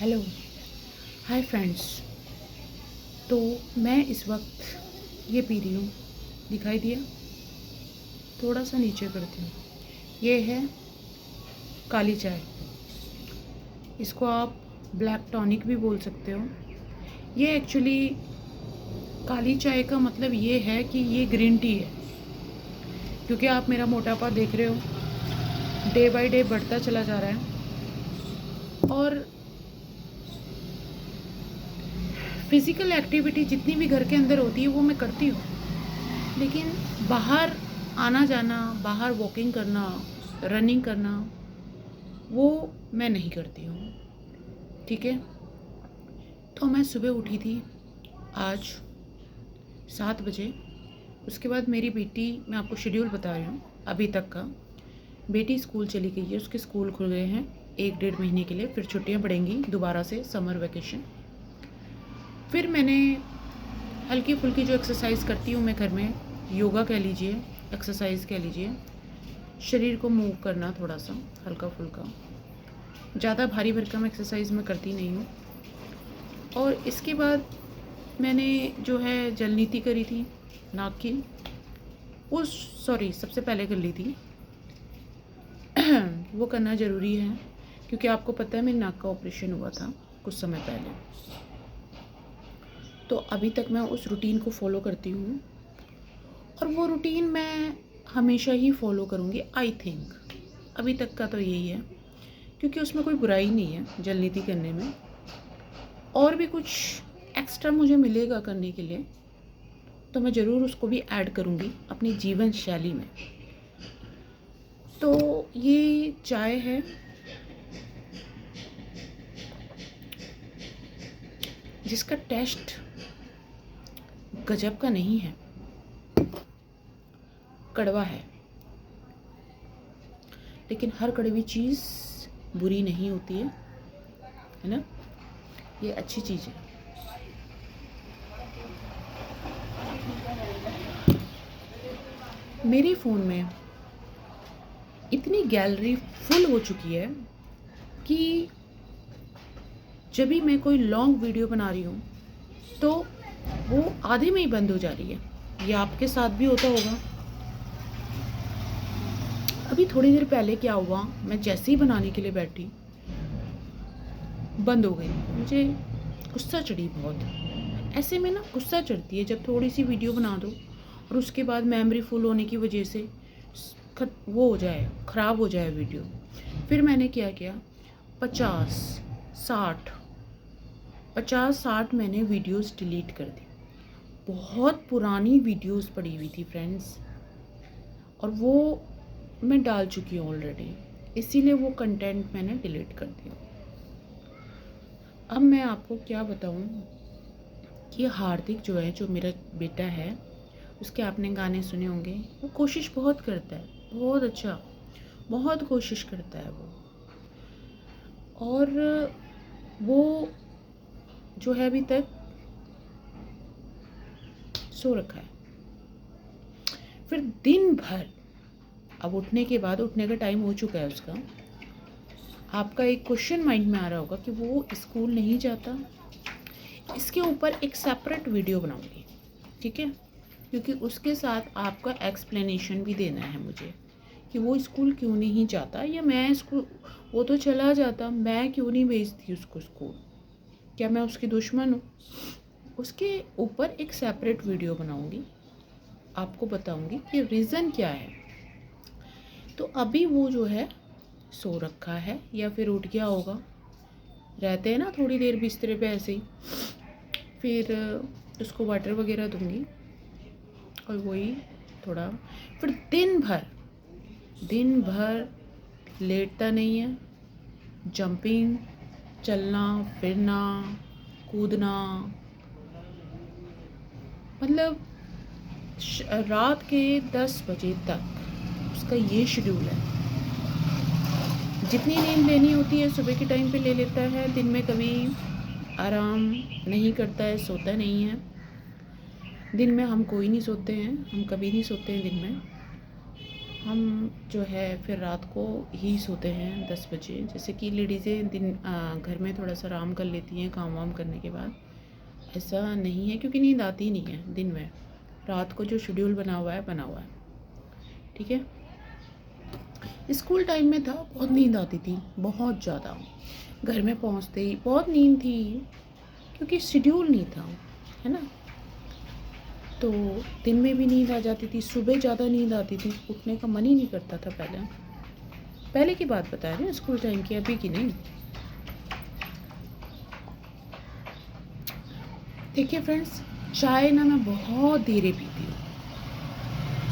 Hello, hi friends. तो मैं इस वक्त ये पी रही हूँ, दिखाई दिया? थोड़ा सा नीचे करती हूँ। ये है काली चाय। इसको आप ब्लैक टॉनिक भी बोल सकते हो। ये एक्चुअली काली चाय का मतलब ये है कि ये ग्रीन टी है, क्योंकि आप मेरा मोटापा देख रहे हो, डे बाय डे बढ़ता चला जा रहा है। और फिज़िकल एक्टिविटी जितनी भी घर के अंदर होती है वो मैं करती हूँ, लेकिन बाहर आना जाना, बाहर वॉकिंग करना, रनिंग करना, वो मैं नहीं करती हूँ। ठीक है। तो मैं सुबह उठी थी आज 7 बजे। उसके बाद मेरी बेटी, मैं आपको शेड्यूल बता रही हूँ अभी तक का। बेटी स्कूल चली गई है, उसके स्कूल खुल गए हैं 1 डेढ़ महीने के लिए, फिर छुट्टियाँ पड़ेंगी दोबारा से, समर वेकेशन। फिर मैंने हल्की फुल्की जो एक्सरसाइज करती हूँ मैं घर में, योगा कह लीजिए, एक्सरसाइज कह लीजिए, शरीर को मूव करना थोड़ा सा हल्का फुल्का, ज़्यादा भारी भरकम एक्सरसाइज मैं करती नहीं हूँ। और इसके बाद मैंने जो है जल नीति करी थी नाक की, उस सॉरी सबसे पहले कर ली थी। वो करना ज़रूरी है, क्योंकि आपको पता है मेरे नाक का ऑपरेशन हुआ था कुछ समय पहले। तो अभी तक मैं उस रूटीन को फॉलो करती हूँ, और वो रूटीन मैं हमेशा ही फॉलो करूँगी आई थिंक। अभी तक का तो यही है, क्योंकि उसमें कोई बुराई नहीं है जल नीति करने में। और भी कुछ एक्स्ट्रा मुझे मिलेगा करने के लिए तो मैं ज़रूर उसको भी ऐड करूँगी अपनी जीवन शैली में। तो ये चाय है, जिसका टेस्ट गजब का नहीं है, कड़वा है। लेकिन हर कड़वी चीज़ बुरी नहीं होती है ना? ये अच्छी चीज़ है। मेरे फ़ोन में इतनी गैलरी फुल हो चुकी है कि जब भी मैं कोई लॉन्ग वीडियो बना रही हूँ तो वो आधे में ही बंद हो जा रही है। ये आपके साथ भी होता होगा। अभी थोड़ी देर पहले क्या हुआ, मैं जैसे ही बनाने के लिए बैठी बंद हो गई। मुझे गुस्सा चढ़ी बहुत। ऐसे में ना गुस्सा चढ़ती है जब थोड़ी सी वीडियो बना दो और उसके बाद मेमोरी फुल होने की वजह से वो हो जाए, ख़राब हो जाए वीडियो। फिर मैंने क्या किया, 50-60 मैंने वीडियोस डिलीट कर दी। बहुत पुरानी वीडियोस पड़ी हुई थी फ्रेंड्स, और वो मैं डाल चुकी हूँ ऑलरेडी, इसीलिए वो कंटेंट मैंने डिलीट कर दिया। अब मैं आपको क्या बताऊँ कि हार्दिक जो है, जो मेरा बेटा है, उसके आपने गाने सुने होंगे। वो कोशिश बहुत करता है, बहुत अच्छा, बहुत कोशिश करता है वो। और वो जो है अभी तक सो रखा है। फिर दिन भर, अब उठने के बाद, उठने का टाइम हो चुका है उसका, आपका एक क्वेश्चन माइंड में आ रहा होगा कि वो स्कूल नहीं जाता। इसके ऊपर एक सेपरेट वीडियो बनाऊंगी, ठीक है? क्योंकि उसके साथ आपका एक्सप्लेनेशन भी देना है मुझे कि वो स्कूल क्यों नहीं जाता, या मैं स्कूल, वो तो चला जाता, मैं क्यों नहीं भेजती उसको स्कूल? क्या मैं उसकी दुश्मन हूँ? उसके ऊपर एक सेपरेट वीडियो बनाऊंगी, आपको बताऊंगी कि रीज़न क्या है। तो अभी वो जो है सो रखा है या फिर उठ गया होगा, रहते हैं ना थोड़ी देर बिस्तर पे ऐसे ही। फिर उसको वाटर वगैरह दूंगी, और वही थोड़ा, फिर दिन भर लेटता नहीं है। जंपिंग, चलना फिरना, कूदना, मतलब रात के 10 बजे तक उसका ये शेड्यूल है। जितनी नींद लेनी होती है सुबह के टाइम पे ले लेता है, दिन में कभी आराम नहीं करता है, सोता नहीं है। दिन में हम कोई नहीं सोते हैं, हम कभी नहीं सोते हैं दिन में। हम जो है फिर रात को ही सोते हैं 10 बजे। जैसे कि लेडीज़ें घर में थोड़ा सा आराम कर लेती हैं काम वाम करने के बाद, ऐसा नहीं है क्योंकि नींद आती नहीं है दिन में। रात को जो शेड्यूल बना हुआ है बना हुआ है, ठीक है। स्कूल टाइम में था बहुत नींद आती थी, बहुत ज़्यादा। घर में पहुंचते ही बहुत नींद थी क्योंकि शेड्यूल नहीं था, है ना। तो दिन में भी नींद आ जाती थी, सुबह ज़्यादा नींद आती थी, उठने का मन ही नहीं करता था। पहले की बात बता रही हूँ, स्कूल टाइम की, अभी की नहीं। देखिए फ्रेंड्स, चाय ना मैं बहुत धीरे पीती हूँ।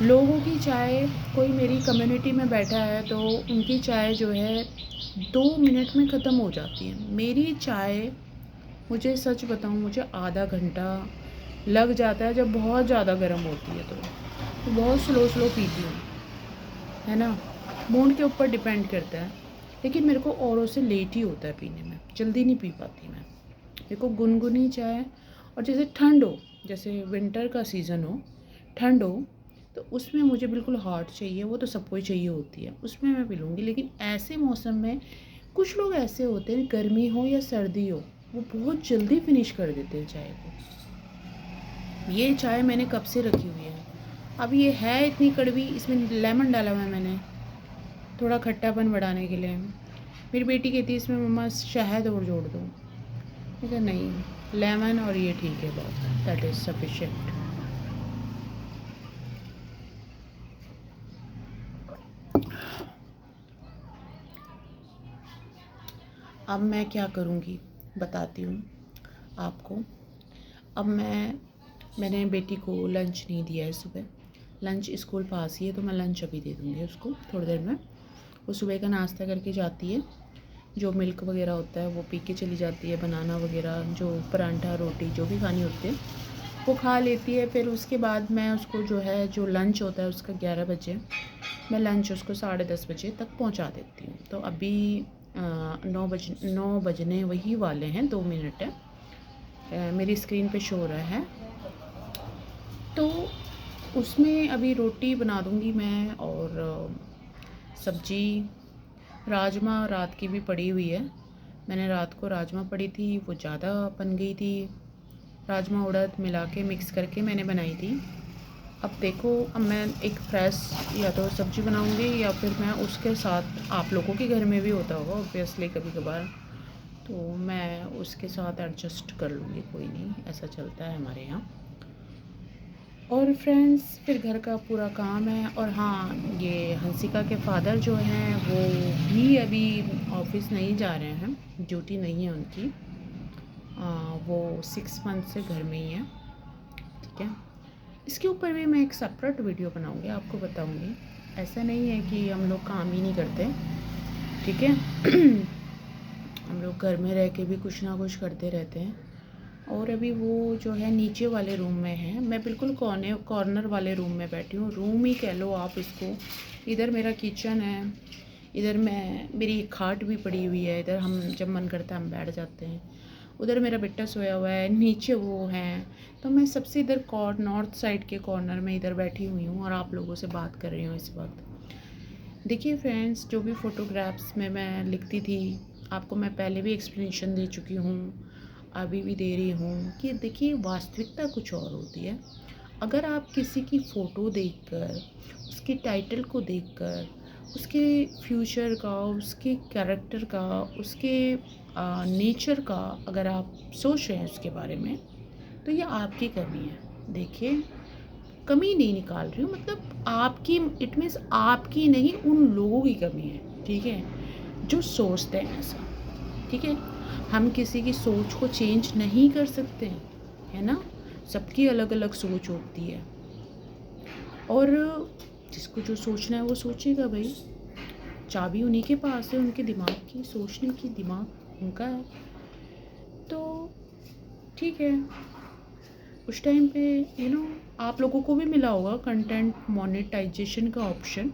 लोगों की चाय, कोई मेरी कम्युनिटी में बैठा है तो उनकी चाय जो है 2 मिनट में ख़त्म हो जाती है। मेरी चाय, मुझे सच बताऊँ, मुझे आधा घंटा लग जाता है जब बहुत ज़्यादा गर्म होती है तो बहुत स्लो स्लो पीती हूँ, है ना। मूड के ऊपर डिपेंड करता है, लेकिन मेरे को औरों से लेट ही होता है पीने में, जल्दी नहीं पी पाती मैं। मेरे को गुनगुनी चाय, और जैसे ठंड हो, जैसे विंटर का सीज़न हो, ठंड हो, तो उसमें मुझे बिल्कुल हॉट चाहिए। वो तो सबको ही चाहिए होती है, उसमें मैं पी लूँगी। लेकिन ऐसे मौसम में कुछ लोग ऐसे होते हैं, गर्मी हो या सर्दी हो, वो बहुत जल्दी फिनिश कर देते हैं चाय को। ये चाय मैंने कब से रखी हुई है, अब ये है इतनी कड़वी, इसमें लेमन डाला हुआ है मैंने थोड़ा खट्टापन बढ़ाने के लिए। मेरी बेटी कहती है इसमें मम्मा शहद और जोड़ दो। मैं कहा नहीं, लेमन और ये ठीक है, बहुत, दैट इज़ सफिशिएंट। अब मैं क्या करूँगी बताती हूँ आपको। अब मैंने बेटी को लंच नहीं दिया है सुबह। लंच स्कूल पास ही है तो मैं लंच अभी दे दूँगी उसको थोड़ी देर में। वो सुबह का नाश्ता करके जाती है, जो मिल्क वगैरह होता है वो पी के चली जाती है, बनाना वगैरह, जो परांठा रोटी जो भी खानी होती है वो खा लेती है। फिर उसके बाद मैं उसको जो है, जो लंच होता है उसका 11 बजे, मैं लंच उसको 10:30 बजे तक पहुंचा देती हूँ। तो अभी 9 बजने वही वाले हैं, 2 मिनट है, मेरी स्क्रीन पे शो हो रहा है। तो उसमें अभी रोटी बना दूँगी मैं, और सब्जी, राजमा रात की भी पड़ी हुई है। मैंने रात को राजमा पड़ी थी, वो ज़्यादा बन गई थी। राजमा उड़द मिला के मिक्स करके मैंने बनाई थी। अब देखो, अब मैं एक फ्रेश या तो सब्ज़ी बनाऊंगी, या फिर मैं उसके साथ, आप लोगों के घर में भी होता होगा ऑब्वियसली कभी कभार, तो मैं उसके साथ एडजस्ट कर लूँगी, कोई नहीं, ऐसा चलता है हमारे यहाँ। और फ्रेंड्स, फिर घर का पूरा काम है। और हाँ, ये हंसिका के फादर जो हैं वो भी अभी ऑफिस नहीं जा रहे हैं, ड्यूटी नहीं है उनकी। वो 6 मंथ से घर में ही है, ठीक है। इसके ऊपर भी मैं एक सेपरेट वीडियो बनाऊंगी, आपको बताऊंगी। ऐसा नहीं है कि हम लोग काम ही नहीं करते, ठीक है। हम लोग घर में रह के भी कुछ ना कुछ करते रहते हैं। और अभी वो जो है नीचे वाले रूम में है, मैं बिल्कुल कॉर्नर वाले रूम में बैठी हूँ, रूम ही कह लो आप इसको। इधर मेरा किचन है, इधर मेरी एक खाट भी पड़ी हुई है, इधर हम जब मन करता है हम बैठ जाते हैं। उधर मेरा बेटा सोया हुआ है, नीचे वो हैं। तो मैं सबसे इधर नॉर्थ साइड के कॉर्नर में इधर बैठी हुई हूँ और आप लोगों से बात कर रही हूँ इस वक्त। देखिए फ्रेंड्स, जो भी फ़ोटोग्राफ्स में मैं लिखती थी, आपको मैं पहले भी एक्सप्लेनेशन दे चुकी हूँ, अभी भी दे रही हूँ कि देखिए वास्तविकता कुछ और होती है। अगर आप किसी की फ़ोटो देखकर, उसके टाइटल को देखकर, उसके फ्यूचर का, उसके कैरेक्टर का, उसके नेचर का अगर आप सोच रहे हैं उसके बारे में, तो ये आपकी कमी है। देखिए, कमी नहीं निकाल रही हूँ, मतलब आपकी, इट मीन्स आपकी नहीं, उन लोगों की कमी है, ठीक है, जो सोचते हैं ऐसा, ठीक है। हम किसी की सोच को चेंज नहीं कर सकते, है ना। सबकी अलग अलग सोच होती है, और जिसको जो सोचना है वो सोचेगा भाई। चाबी उन्हीं के पास है, उनके दिमाग की, सोचने की, दिमाग उनका है। तो ठीक है, उस टाइम पे आप लोगों को भी मिला होगा कंटेंट मोनेटाइजेशन का ऑप्शन,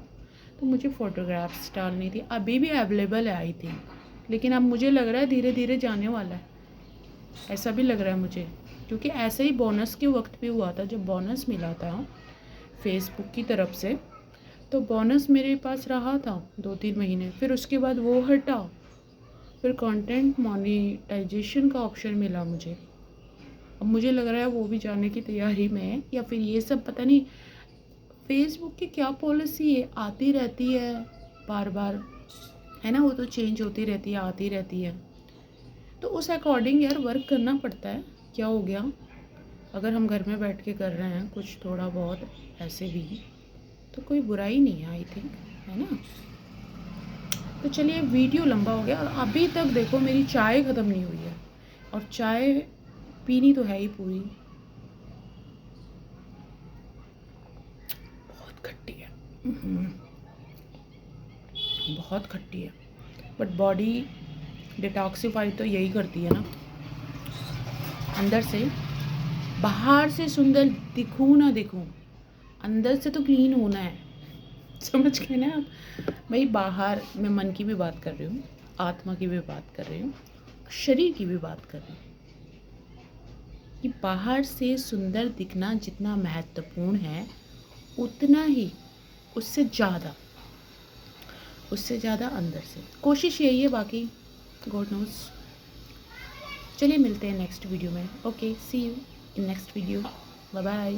तो मुझे फ़ोटोग्राफ्स डालनी थी, अभी भी अवेलेबल है आई थिंक, लेकिन अब मुझे लग रहा है धीरे धीरे जाने वाला है, ऐसा भी लग रहा है मुझे। क्योंकि ऐसा ही बोनस के वक्त भी हुआ था, जब बोनस मिला था फेसबुक की तरफ से, तो बोनस मेरे पास रहा था 2-3 महीने, फिर उसके बाद वो हटा, फिर कंटेंट मोनेटाइजेशन का ऑप्शन मिला मुझे। अब मुझे लग रहा है वो भी जाने की तैयारी में है, या फिर ये सब पता नहीं फेसबुक की क्या पॉलिसी है, आती रहती है बार बार, है ना, वो तो चेंज होती रहती है, आती रहती है। तो उस अकॉर्डिंग यार वर्क करना पड़ता है। क्या हो गया, अगर हम घर में बैठ के कर रहे हैं कुछ थोड़ा बहुत ऐसे भी, तो कोई बुराई नहीं है आई थिंक, है ना। तो चलिए, वीडियो लंबा हो गया और अभी तक देखो मेरी चाय ख़त्म नहीं हुई है, और चाय पीनी तो है ही पूरी। बहुत खट्टी है, बहुत खट्टी है, बट बॉडी डिटॉक्सिफाई तो यही करती है ना, अंदर से। बाहर से सुंदर दिखूँ ना दिखूँ, अंदर से तो क्लीन होना है, समझ गए ना आप भाई। बाहर मैं मन की भी बात कर रही हूँ, आत्मा की भी बात कर रही हूँ, शरीर की भी बात कर रही हूँ, कि बाहर से सुंदर दिखना जितना महत्वपूर्ण है, उतना ही उससे ज़्यादा अंदर से कोशिश यही है, बाकी गॉड नोज। चलिए मिलते हैं नेक्स्ट वीडियो में। Okay, see you in next video, bye bye.